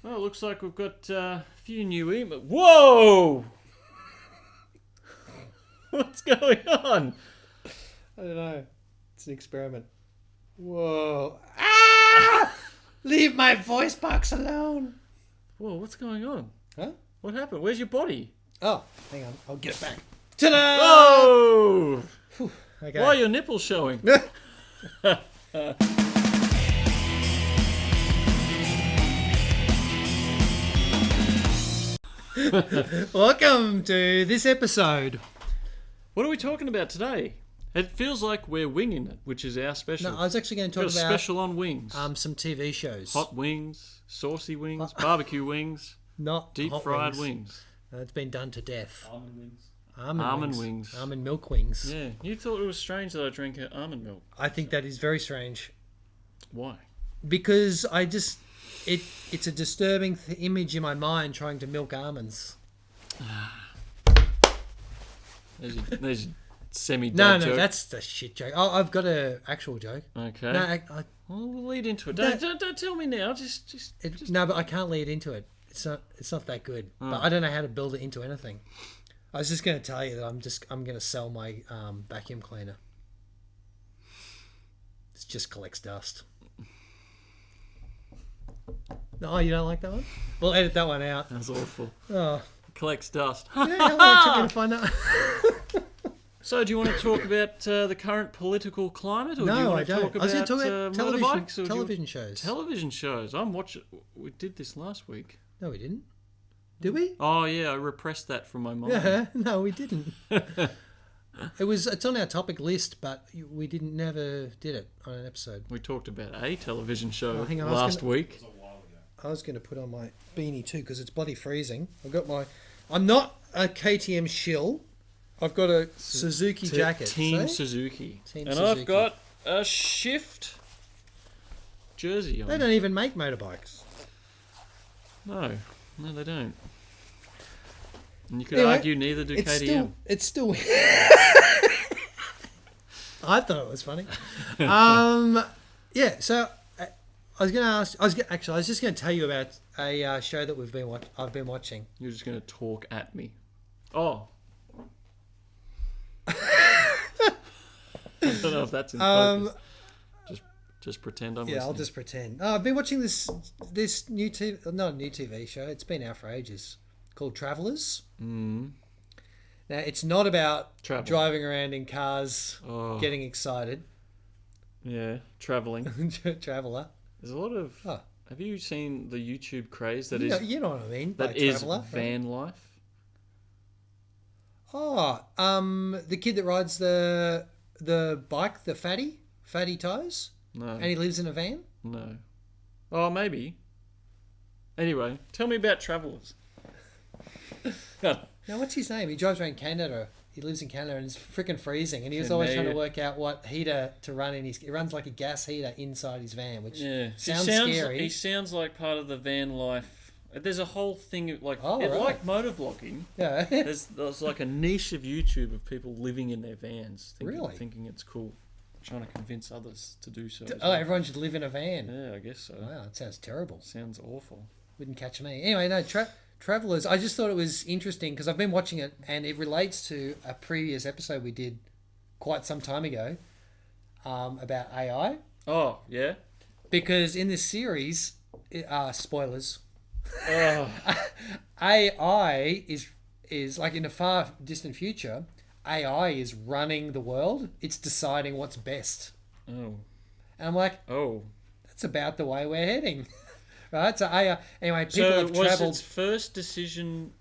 Well, it looks like we've got a few new emails. Whoa! What's going on? I don't know. It's an experiment. Whoa. Ah! Leave my voice box alone. Whoa, what's going on? Huh? What happened? Where's your body? Oh, hang on. I'll get it back. Ta-da! Oh! Whew. Okay. Why are your nipples showing? Welcome to this episode. What are we talking about today? It feels like we're winging it, which is our special. No, I was actually going to Got talk a about special on wings. some TV shows. Hot wings, saucy wings, barbecue wings, Not deep hot fried wings. It's been done to death. Almond wings. Almond wings. Almond milk wings. Yeah, you thought it was strange that I drank almond milk. I think that is very strange. Why? Because it's a disturbing image in my mind trying to milk almonds. There's semi-dad No, joke. that's the shit joke. Oh, I've got an actual joke. Okay. No, Well, we'll lead into it. No. Don't tell me now. Just no, but I can't lead into it. It's not that good. But I don't know how to build it into anything. I was just going to tell you that I'm going to sell my vacuum cleaner. It just collects dust. No, you don't like that one? We'll edit that one out. That's awful. Oh, Collects dust. yeah, how long it took me to find that? So, do you want to talk about the current political climate, or do you No, want I to don't. talk I was going about, to talk about motorbikes? Or television shows. Television shows. I'm watching. We did this last week. No, we didn't. Did we? Oh yeah, I repressed that from my mind. Yeah, no, we didn't. It's on our topic list, but we never did it on an episode. We talked about a television show Oh, hang on, last week. It was a while ago. I was going to put on my beanie too because it's bloody freezing. I'm not a KTM shill. I've got a Suzuki jacket. Team see? Suzuki. Team and Suzuki. I've got a Shift jersey on. They don't even make motorbikes. No, they don't. And you could Anyway, argue neither do KTM. It's still. I thought it was funny. Yeah. So I was going to ask. I was just going to tell you about a show that I've been watching. You're just going to talk at me. Oh. I don't know if that's in focus. Just pretend I'm listening. Yeah, I'll just pretend. I've been watching this new TV, not a new TV show. It's been out for ages. Called Travelers. Mm. Now it's not about Travel. driving around in cars, Oh. getting excited. Yeah, travelling. Traveller. There's a lot of... Oh. Have you seen the YouTube craze that You know what I mean. By that is traveller, van life? Oh, the kid that rides the bike, the fatty tires, No. and he lives in a van. No. Oh, maybe. Anyway, tell me about Travellers. Now, what's his name? He drives around Canada. He lives in Canada and it's freaking freezing. And he was always trying to work out what heater to run in. He runs like a gas heater inside his van, which sounds scary. He sounds like part of the van life. There's a whole thing like right. like motovlogging. Yeah. There's like a niche of YouTube of people living in their vans, thinking it's cool, trying to convince others to do so. Everyone should live in a van. Yeah, I guess so. Wow, that sounds terrible. Sounds awful. Wouldn't catch me. Anyway, no, Travelers, I just thought it was interesting because I've been watching it and it relates to a previous episode we did quite some time ago about AI. Oh, yeah? Because in this series, spoilers, Oh, AI is like in a far distant future, AI is running the world. It's deciding what's best. oh, And I'm like, oh. that's about the way we're heading. Right? So AI, anyway, people have was travelled. its first decision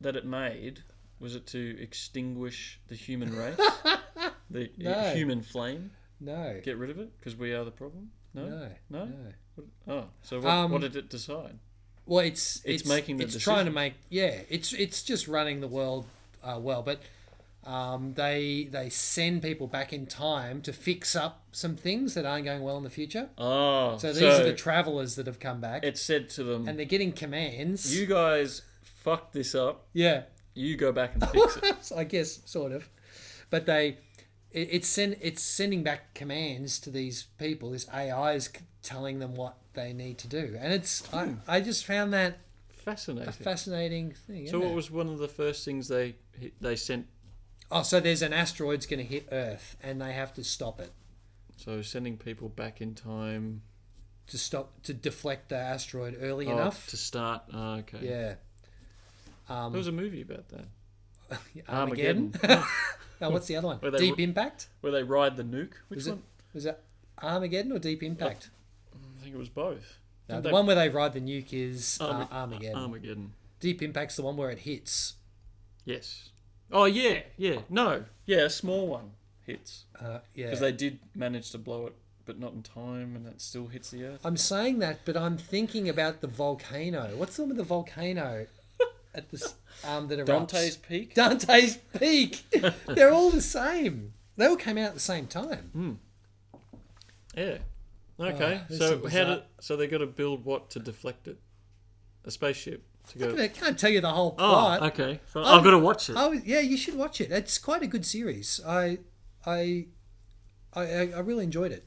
that it made, was it to extinguish the human race? The No. human flame? No. Get rid of it? Because we are the problem? No? No. Oh, so what did it decide? Well, it's making the it's trying to decision. make it's just running the world well, but they send people back in time to fix up some things that aren't going well in the future. Oh, So these are the travelers that have come back, it said to them, and they're getting commands. you guys fucked this up. Yeah, You go back and fix it. I guess sort of, but it's sending back commands to these people. This AI is telling them what they need to do. And it's I just found that fascinating. A fascinating thing. So what was one of the first things they sent? Oh, so there's an asteroid's going to hit Earth, and they have to stop it. So sending people back in time to deflect the asteroid early enough to start. Oh, okay. Yeah. There was a movie about that. Armageddon. No, what's the other one? Deep Impact. Where they ride the nuke. Which one? Was that Armageddon or Deep Impact? I think it was both. No, the one where they ride the nuke is Armageddon. Armageddon. Deep Impact's the one where it hits. Yes. Oh yeah. No. Yeah, a small one hits. Yeah. Because they did manage to blow it, but not in time, and it still hits the Earth. I'm saying that, but I'm thinking about the volcano. What's the one with the volcano at the that erupts? Dante's Peak. Dante's Peak. They're all the same. They all came out at the same time. Yeah. Okay. So they got to build what to deflect it? A spaceship to go. I can't tell you the whole plot. Oh, okay. So I've got to watch it. Oh, yeah, you should watch it. It's quite a good series. I really enjoyed it.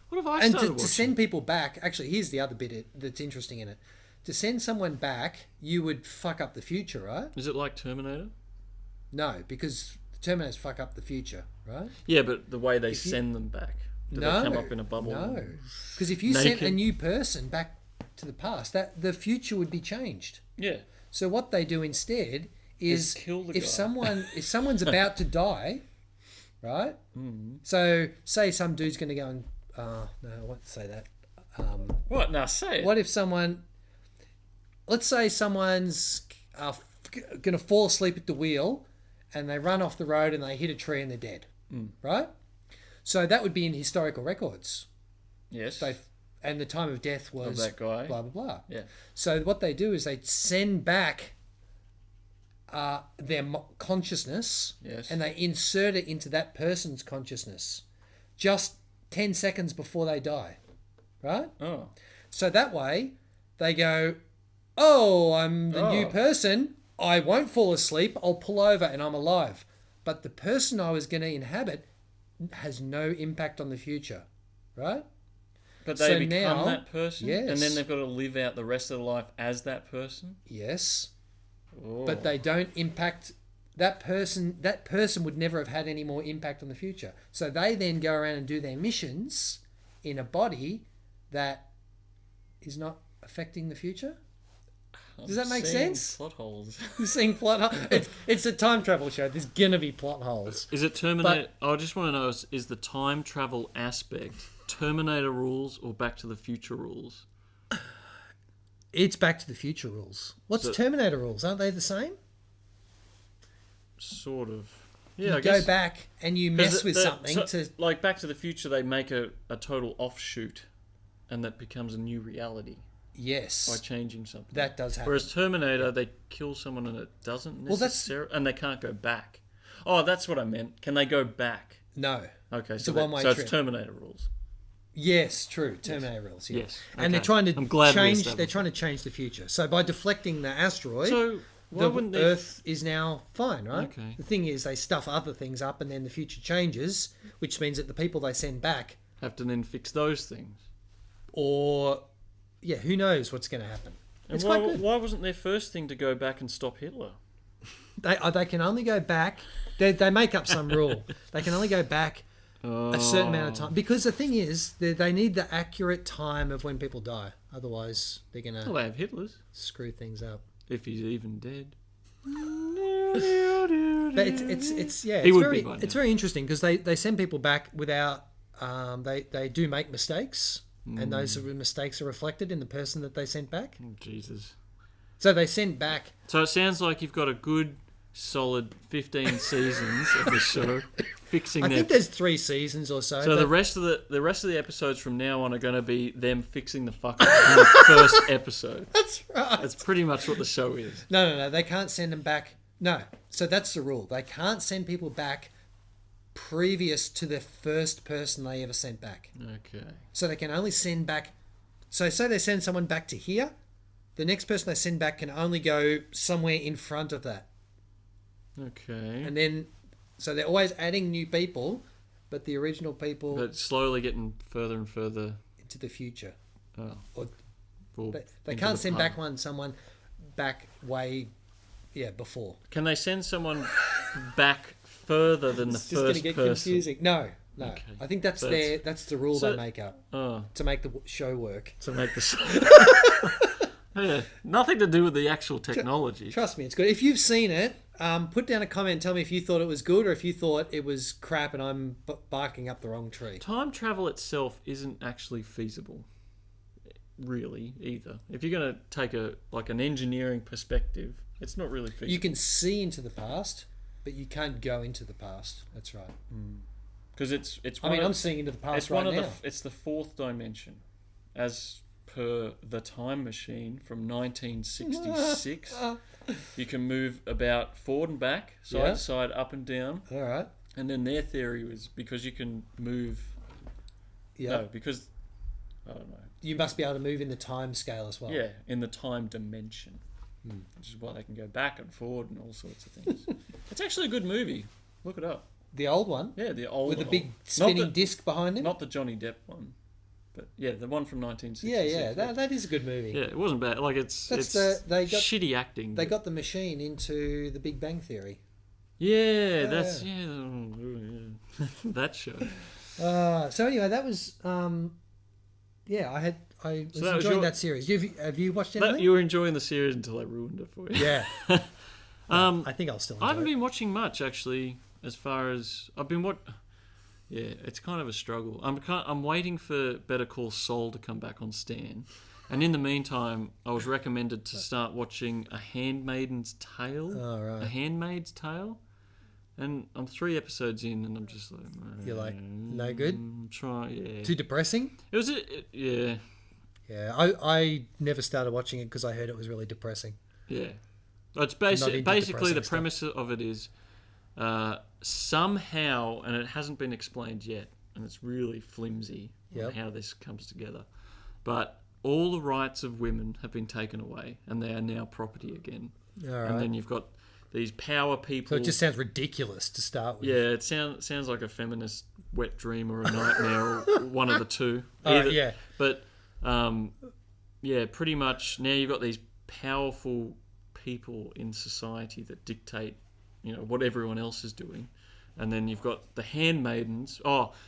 What have I started watching? To send people back, actually, here's the other bit that's interesting in it. To send someone back, you would fuck up the future, right? Is it like Terminator? No, because Terminators fuck up the future, right? Yeah, but the way they send them back. Do they come up in a bubble? No. Because if you sent a new person back to the past, that the future would be changed. Yeah. So what they do instead is kill the guy. if someone's about to die, right? Mm-hmm. So say some dude's going to go and no, I won't say that. What? No, say it. What if let's say someone's going to fall asleep at the wheel, and they run off the road and they hit a tree and they're dead, right? So that would be in historical records. Yes. And the time of death was that guy. Blah blah blah. Yeah. So what they do is they send back their consciousness, yes, and they insert it into that person's consciousness, just 10 seconds before they die, right? Oh. So that way, they go, "Oh, I'm the new person. I won't fall asleep. I'll pull over and I'm alive. But the person I was going to inhabit has no impact on the future," right? But they become that person? Yes. And then they've got to live out the rest of their life as that person? Yes. Oh. But they don't impact that person. That person would never have had any more impact on the future. So they then go around and do their missions in a body that is not affecting the future. Does that make sense? Plot holes. You're seeing plot holes. It's a time travel show. There's gonna be plot holes. Is it Terminator? I just want to know: is the time travel aspect Terminator rules or Back to the Future rules? It's Back to the Future rules. What's Terminator rules? Aren't they the same? Sort of. Yeah, you go back and you mess with something like Back to the Future. They make a total offshoot, and that becomes a new reality. Yes. By changing something. That does happen. Whereas Terminator, they kill someone and it doesn't necessarily... and they can't go back. Oh, that's what I meant. Can they go back? No. Okay, it's a one-way trip. So it's Terminator rules. Yes, true. Terminator rules, yeah. Yes. Okay. And they're trying to change the future. So by deflecting the asteroid, the Earth is now fine, right? Okay. The thing is, they stuff other things up and then the future changes, which means that the people they send back... have to then fix those things. Or... yeah, who knows what's going to happen. It's quite good. Why wasn't their first thing to go back and stop Hitler? They can only go back... They make up some rule. They can only go back a certain amount of time. Because the thing is, they need the accurate time of when people die. Otherwise, they're going to... well, they have Hitler's. Screw things up. If he's even dead. But it's very interesting because they send people back without... they do make mistakes... and those mistakes are reflected in the person that they sent back. Oh, Jesus. So they sent back... so it sounds like you've got a good, solid 15 seasons of the show fixing I think there's 3 seasons or so. So the rest of the episodes from now on are going to be them fixing the fuck up in the first episode. That's right. That's pretty much what the show is. No. They can't send them back. No. So that's the rule. They can't send people back previous to the first person they ever sent back. Okay. So they can only send back... so say they send someone back to here, the next person they send back can only go somewhere in front of that. Okay. And then... so they're always adding new people, but the original people... but slowly getting further and further to the future. Oh. Or they can't send someone back way, before. Can they send someone back further than the first person? It's just going to get confusing. No. Okay. I think that's the rule they make up to make the show work. To make the show. Yeah, nothing to do with the actual technology. Trust me, it's good. If you've seen it, put down a comment and tell me if you thought it was good or if you thought it was crap and I'm barking up the wrong tree. Time travel itself isn't actually feasible, really, either. If you're going to take an engineering perspective, it's not really feasible. You can see into the past, but you can't go into the past. That's right. Because it's. I'm seeing into the past now. It's the fourth dimension, as per the Time Machine from 1966. You can move about forward and back, side to side, up and down. All right. And then their theory was because you can move. Yeah. No, because I don't know. You must be able to move in the time scale as well. Yeah, in the time dimension, which is why they can go back and forward and all sorts of things. It's actually a good movie. Look it up. The old one? Yeah, the old with the big spinning disc behind him? Not the Johnny Depp one. But yeah, the one from 1966. Yeah, that is a good movie. Yeah, it wasn't bad. Like it's shitty acting. They got the machine into the Big Bang Theory. Yeah, that's that show. So anyway, that was I was enjoying that series. Have you watched anything? You were enjoying the series until I ruined it for you. Yeah. I think I'll still enjoy it. I haven't been watching much actually. As far as I've been it's kind of a struggle. I'm waiting for Better Call Saul to come back on Stan, and in the meantime, I was recommended to start watching A Handmaid's Tale. Oh, right. A Handmaid's Tale, and I'm 3 episodes in, and I'm just like, you're like, no good. Yeah. Too depressing. It was yeah. Yeah, I never started watching it because I heard it was really depressing. Yeah, it's basically the premise of it is. Somehow, and it hasn't been explained yet, and it's really flimsy on how this comes together, but all the rights of women have been taken away and they are now property again. All right. And then you've got these power people. So it just sounds ridiculous to start with. Yeah, it sounds like a feminist wet dream or a nightmare or one of the two. Yeah. But pretty much now you've got these powerful people in society that dictate what everyone else is doing. And then you've got the handmaidens.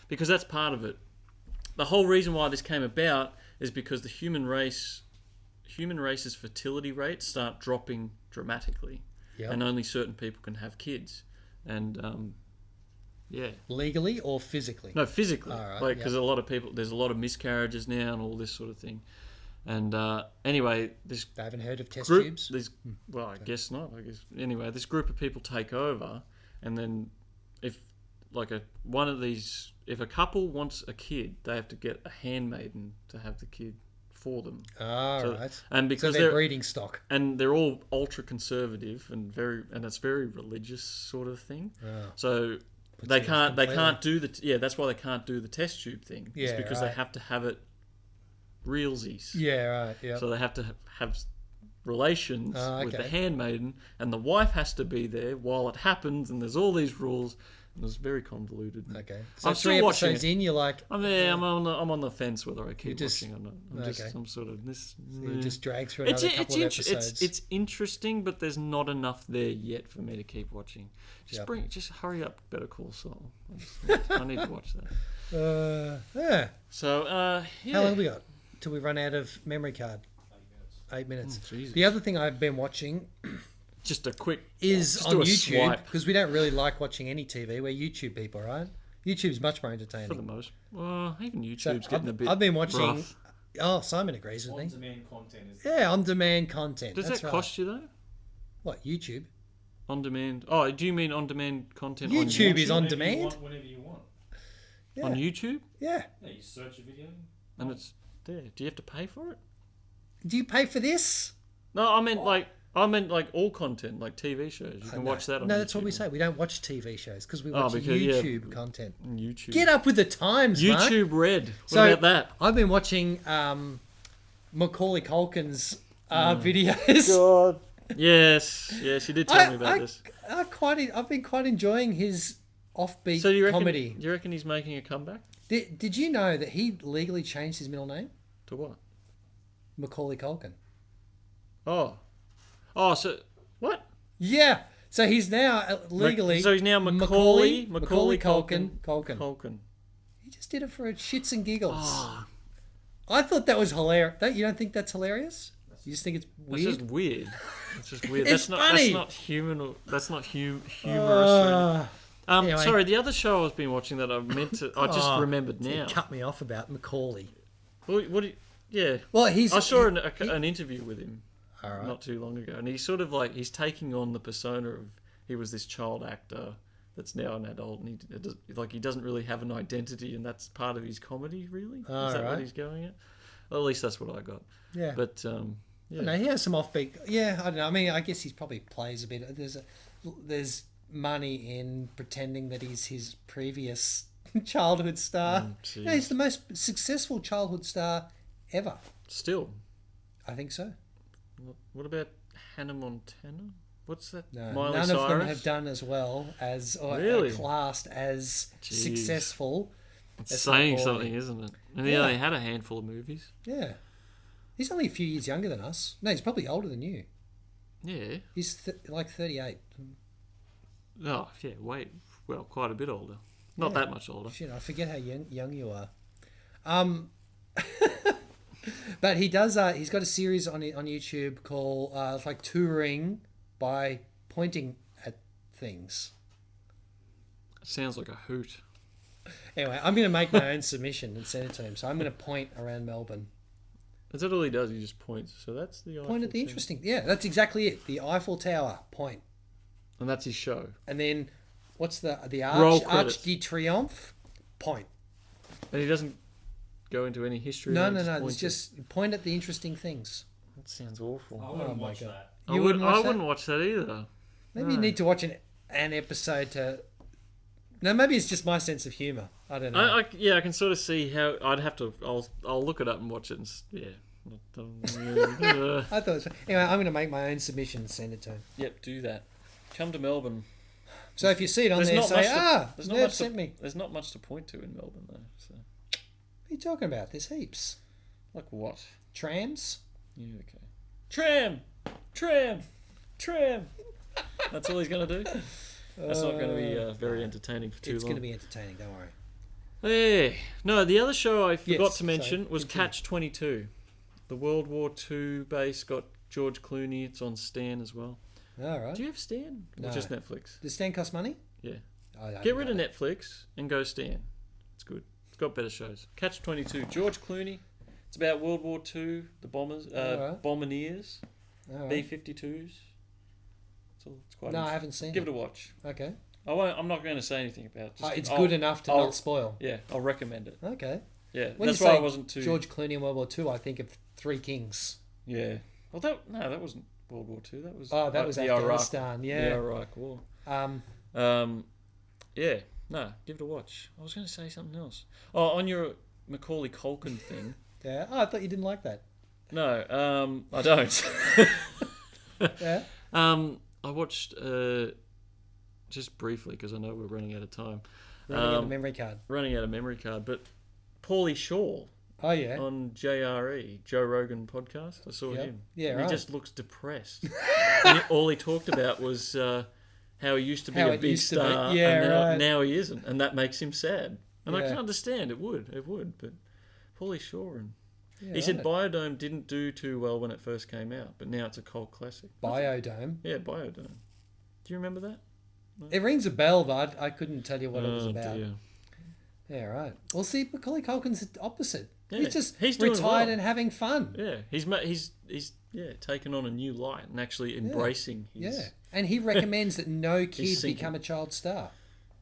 Because that's part of it. The whole reason why this came about is because the human race's fertility rates start dropping dramatically. Yep. And only certain people can have kids. And, legally or physically? No, physically. All right, because a lot of people, there's a lot of miscarriages now and all this sort of thing. And anyway, this... They haven't heard of test group, tubes? I guess not. Anyway, this group of people take over, and then if a couple wants a kid, they have to get a handmaiden to have the kid for them. Right. And because they're breeding stock, and they're all ultra conservative and it's very religious sort of thing. So they can't do that's why they can't do the test tube thing. It's because they have to have it realsies. Yeah, right. Yeah. So they have to have relations with the handmaiden, and the wife has to be there while it happens, and there's all these rules, and it's very convoluted. Okay. So I'm 3 episodes in, you're like... I'm on the fence whether I keep watching or not. I'm sort of... So you just drag through another couple of episodes. It's interesting, but there's not enough there yet for me to keep watching. Just hurry up, Better Call Saul. I need to watch that. Yeah. So, How long have we got till we run out of memory card? 8 minutes. The other thing I've been watching, just a quick, is on YouTube, because we don't really like watching any TV. We're YouTube people, right? YouTube's much more entertaining. For the most. Well, even YouTube's getting a bit. I've been watching. Rough. Oh, Simon agrees with me. On-demand content is. Yeah, on-demand content. Does that cost you though? What, YouTube? On-demand. Oh, do you mean on-demand content? YouTube is on demand. Whenever you want. Yeah. On YouTube? Yeah. Yeah, you search a video. And it's there. Do you have to pay for it? Do you pay for this? No, I meant like all content, like TV shows. You can watch that on YouTube. No, that's what we say. We don't watch TV shows because we watch YouTube content. YouTube. Get up with the times, Mark. YouTube Red. What about that? I've been watching Macaulay Culkin's videos. God. Yes, you did tell me about this. I've been quite enjoying his offbeat so comedy. Do you reckon he's making a comeback? Did you know that he legally changed his middle name? To what? Macaulay Culkin. Oh, so what? Yeah. So he's now legally. So he's now Macaulay Culkin. Culkin. He just did it for shits and giggles. Oh, I thought that was hilarious. You don't think that's hilarious? You just think it's that's weird? just weird. It's just weird. It's funny. That's not human. That's not humorous. Or anything. Anyway. Sorry, the other show I've been watching that I meant to. I just remembered now. You cut me off about Macaulay. Yeah. Well, I saw an interview with him all right. not too long ago, and he's sort of like he's taking on the persona of he was this child actor that's now an adult, and he doesn't really have an identity, and that's part of his comedy. Really, is that what he's going at? Well, at least that's what I got. Yeah. But yeah. No, he has some offbeat. Yeah, I don't know. I mean, I guess he probably plays a bit. There's money in pretending that he's his previous childhood star. He's the most successful childhood star ever. Still, I think so. what about Hannah Montana? What's that? No, Miley none Cyrus? of them have done as well as or Really? are classed as successful. It's as saying Macaulay. something, isn't it? And Yeah. they had a handful of movies. Yeah, he's only a few years younger than us. No, he's probably older than you. Yeah. He's like 38. Oh, yeah. Well, quite a bit older. Not that much older. Shit, I forget how young you are. But he does. He's got a series on YouTube called it's like touring by pointing at things. Sounds like a hoot. Anyway, I'm going to make my own submission and send it to him. So I'm going to point around Melbourne. Is that all he does? He just points. So that's the Eiffel Point at the Tower. interesting. Yeah, that's exactly it. The Eiffel Tower. Point. And that's his show. And then what's the Roll Arch credits. de Triomphe? Point. And he doesn't go into any history. No. It's It's just point at the interesting things. That sounds awful. I wouldn't my watch God. that. I You wouldn't watch that? wouldn't watch that either. Maybe you need to watch an episode to. No, maybe it's just my sense of humour. I don't know. I can sort of see how I'd have to. I'll look it up and watch it. Yeah. I thought. It was, anyway, I'm going to make my own submission and send it to him. Yep, do that. Come to Melbourne. So if you see it on There's there, not say, much to- there's not Nerve much sent me. There's not much to point to in Melbourne though. So. What are you talking about? There's heaps. Like what? Trams? Yeah, okay. Tram. That's all he's gonna do. That's not going to be very entertaining for too long. It's going to be entertaining, don't worry. Yeah. No, the other show I forgot Yes, to mention so was continue. Catch 22. The World War II base got George Clooney. It's on Stan as well. All right. Do you have Stan? Or No. just Netflix? Does Stan cost money? Yeah. I Get rid of Netflix and go Stan. It's good. It's got better shows. Catch 22. George Clooney. It's about World War II, the bombers, Alright. bombardiers, All right. B-52s. It's quite No, I interesting. haven't seen Give it. it a watch. Okay. I'm not going to say anything about it. Just, It's good enough to I'll- not spoil. Yeah, I'll recommend it. Okay. Yeah, When that's you why say I wasn't too. George Clooney in World War II, I think of Three Kings. Yeah. Well, that wasn't World War II. That was. That was the Afghanistan. The Yeah. Iraq War. Um, Yeah. No, give it a watch. I was going to say something else. Oh, on your Macaulay Culkin thing. yeah. Oh, I thought you didn't like that. No, I don't. Yeah. I watched just briefly because I know we're running out of time. Running out of memory card. Running out of memory card, but Paulie Shaw Oh yeah. on JRE, Joe Rogan podcast. I saw Yep. him. Yeah, And right. He just looks depressed. And all he talked about was how he used to be How a it big used to be. star, Yeah, and right. now he isn't, and that makes him sad. And I Yeah. can understand it would, but Paulie Shaw and Yeah, he said right. Biodome didn't do too well when it first came out, but now it's a cult classic. Biodome. Yeah, Biodome. Do you remember that? It rings a bell, but I couldn't tell you what it was Oh, about. dear. Yeah, right. Well, see, Macaulay Culkin's the opposite. Yeah, He's just he's doing retired well. and having fun. Yeah, he's taken on a new light and actually embracing his. Yeah. And he recommends that no kid sinking. become a child star.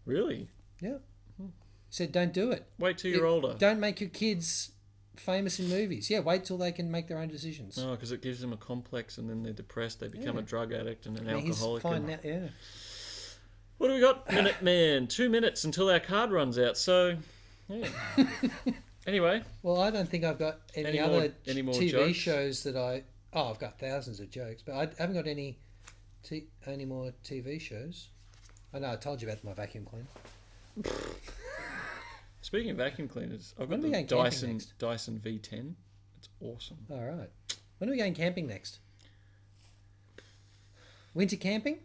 Really? Yeah. He said, don't do it. Wait till you're older. Don't make your kids famous in movies. Yeah, wait till they can make their own decisions. No, because it gives them a complex, and then they're depressed. They become a drug addict and an I mean, he's alcoholic. fine and- now. Yeah. What do we got? Minute Man. 2 minutes until our card runs out. So, yeah. Anyway, Well, I don't think I've got any other more TV jokes? shows that I. Oh, I've got thousands of jokes, but I haven't got any more TV shows. I know I told you about my vacuum cleaner. Speaking of vacuum cleaners, I've When got are we the going camping next? Dyson V10. It's awesome. All right. When are we going camping next? Winter camping?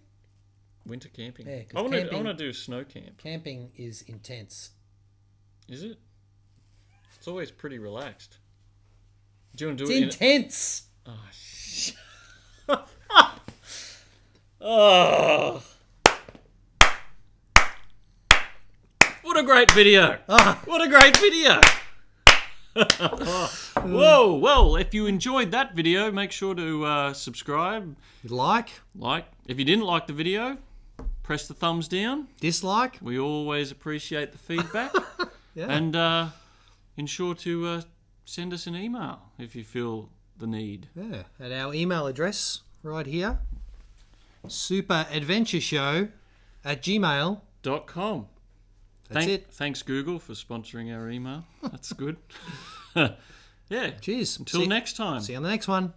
Winter camping. Yeah, 'cause I want to camping- do snow camp. Camping is intense. Is it? It's always pretty relaxed. Do you want to It's do it intense. Oh. What a great video. What a great video. Whoa, well, if you enjoyed that video, make sure to subscribe. Like, If you didn't like the video, press the thumbs down. dislike. We always appreciate the feedback. Yeah. And ensure to send us an email if you feel the need. Yeah. At our email address right here. SuperAdventureShow@gmail.com. That's it. Thanks, Google, for sponsoring our email. That's good. Yeah. Cheers. Until next time. See you on the next one.